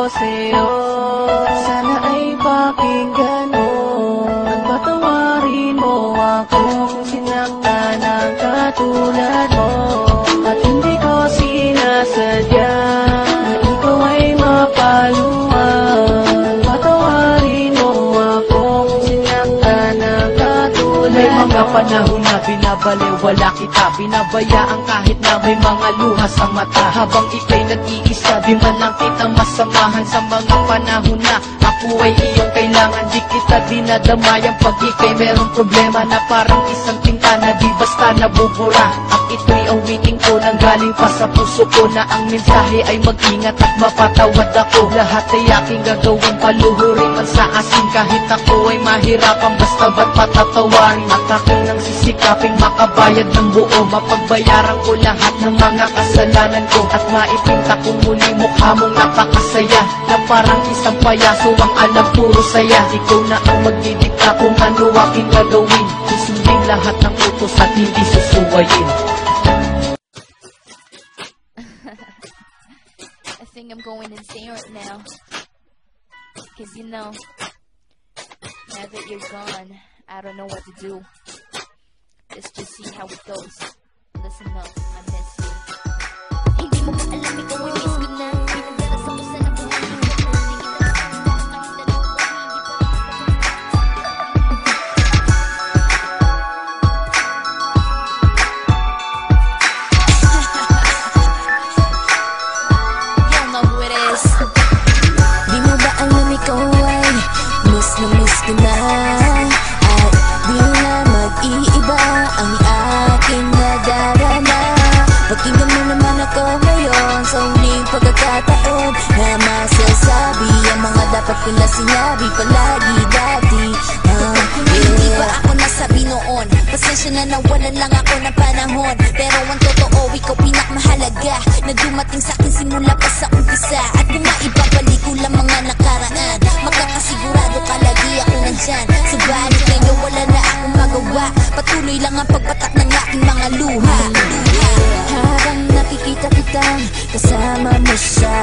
ko sa'yo. Sana ay pakinggan mo at patawarin mo ako kung sinaktan ang katulad mo. At hindi ko sinasadya na ikaw ay mapaluan. Patawarin mo ako kung sinaktan ang katulad mo. May mga panahon na binabaliwala kita, binabayaan kahit na may mga luha sa mata. Habang ika'y nag-iisa, di man lang kita masamahan. Sa mga panahon na ako ay iyong kailangan, di kita dinadamayan. Pag ika'y merong problema na parang isang tinta na di basta nabubura. At ito'y awiting ko nang galing pa sa puso ko, na ang mensahe ay mag-ingat at mapatawad ako. Lahat ay aking gagawin, paluhurin man sa asin. Kahit ako ay mahirapan, basta ba't patatawarin. At aking nang sisikaping makabayad ng buo, mapagbayaran ko lahat ng mga kasalanan ko. At maipinta ko muli mukha mong napakasaya, na parang isang payaso ang alam puro saya. Ikaw na ang magdidikta kung ano aking gagawin, susundin lahat ng utos at hindi susuwayin. I think I'm going insane right now, cause you know, now that you're gone, I don't know what to do. Let's just see how it goes. Listen up, I miss you. Hindi mo ba alam ikaw ay miss ko na? Pinagdala sa kusa na buhay mo. You know who it is. Di mo ba alam ikaw ay miss na miss ko na? At di na mag-iiba ang aking nadarama. Pakinggan mo naman ako ngayon sa huling pagkakataon, na masasabi ang mga dapat ko na sinabi palagi dati. Hindi ba ako nasabi noon? Pasensya na nawalan lang ako ng panahon, pero ang totoo, ikaw pinakmahalaga, na dumating sa akin simula pa sa umpisa. At kung maibabalik ko lang mga nakaraan, makakasigurado ka lagi ako nandyan. Subalit ngayon wala na akong magawa, patuloy lang ang pagpatak ng aking mga luha. Habang nakikita kitang kasama mo siya,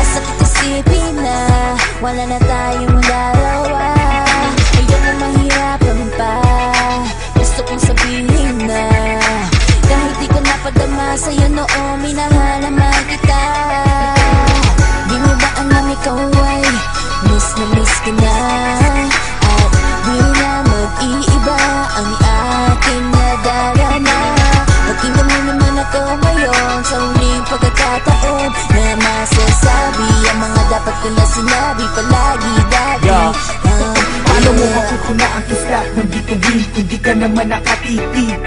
asakit isipin na wala na tayong dalawa. Ayoko mahirapan pa, gusto kong sabihin na kahit di ko napadama sa'yo noon, minahal naman kita. Di mo ba alam ikaw ay miss na miss ka na? At di na mag-iiba ang aking nadarama. Pakinggan mo naman ako ngayon sa huling pagkakataon, na masasabi ang mga dapat ko na sinabi palagi dati. Paano mo makukuna ang kislap ng bituin kung di ka naman nakatitig?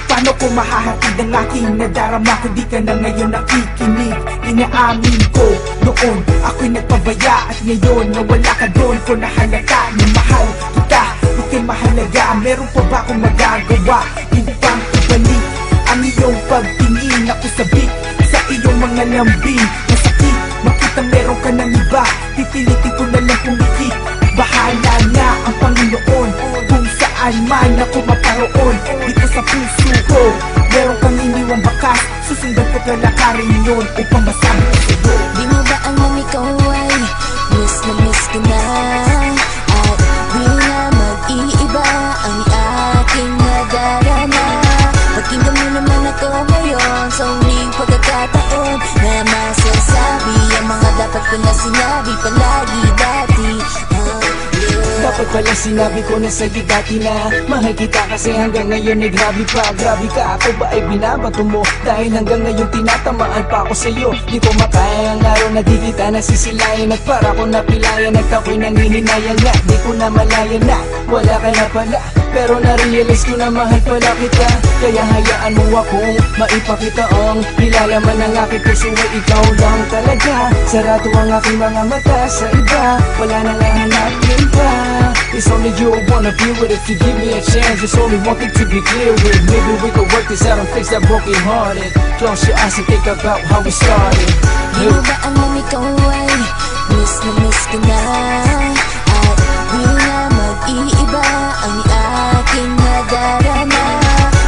Paano ko mahahatid ang aking nadarama kung di ka na ngayon nakikinig? Inaamin ko noon ako'y nagpabaya, at ngayon nawala ka doon ko nahalata na mahal kita. Ika'y mahalaga, meron pa ba akong magagawa upang ibalik ang iyong pagtingin? Ako sabik sa iyong mga lambing, masakit makita meron ka ng iba. Pipilitin ko na lang pumikit, bahala na ang Panginoon kung saan man ako maparoon. Dito sa puso ko meron kang iniwang bakas, susundan ko talakarin yun upang masabi ko sa'yo. Di mo ba alam ikaw ay miss na miss ko na? At di na mag-iiba ang aking nadarama. Pakinggan mo naman ako ngayon sa huling pagkakataon, na masasabi ang mga dapat ko na sinabi palagi dati. Dapat pala sinabi ko na sa'yo dati na mahal kita, kasi hanggang ngayon ay grabe pa. Grabe ka, ako ba ay binabato mo? Dahil hanggang ngayon tinatamaan pa ako sa'yo. Di ko makaya ang araw na di kita nasisilayan, at para ko napilayan at ako'y nanghihinayan nga. Di ko na malaya na wala ka na pala, pero na-realize ko na mahal pala kita. Kaya hayaan mo akong maipakita ang nilalaman ng aking puso ay ikaw lang talaga. Sarado ang aking mga mata sa iba, wala na lang hanapin pa. It's only you I wanna be with. If you give me a chance, it's only one thing to be clear with. Maybe we could work this out and fix that broken hearted. Close your eyes and think about how we started. Di mo ba alam ikaw ay miss na miss ko na? At di na mag-iiba ang aking nadarama.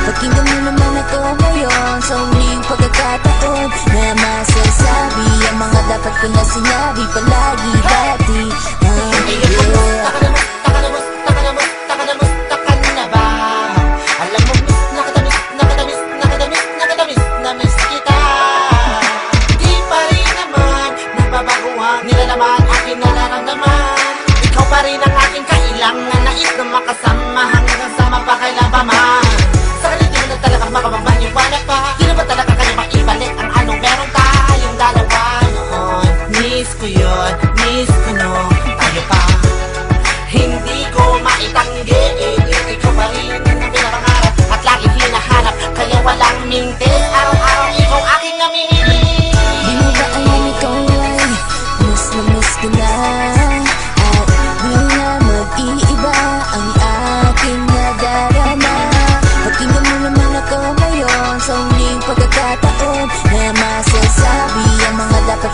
Pakinggan mo naman ako ngayon sa huling pagkakataon, na masasabi ang mga dapat ko na sinabi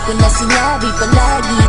ko na sinabi palagi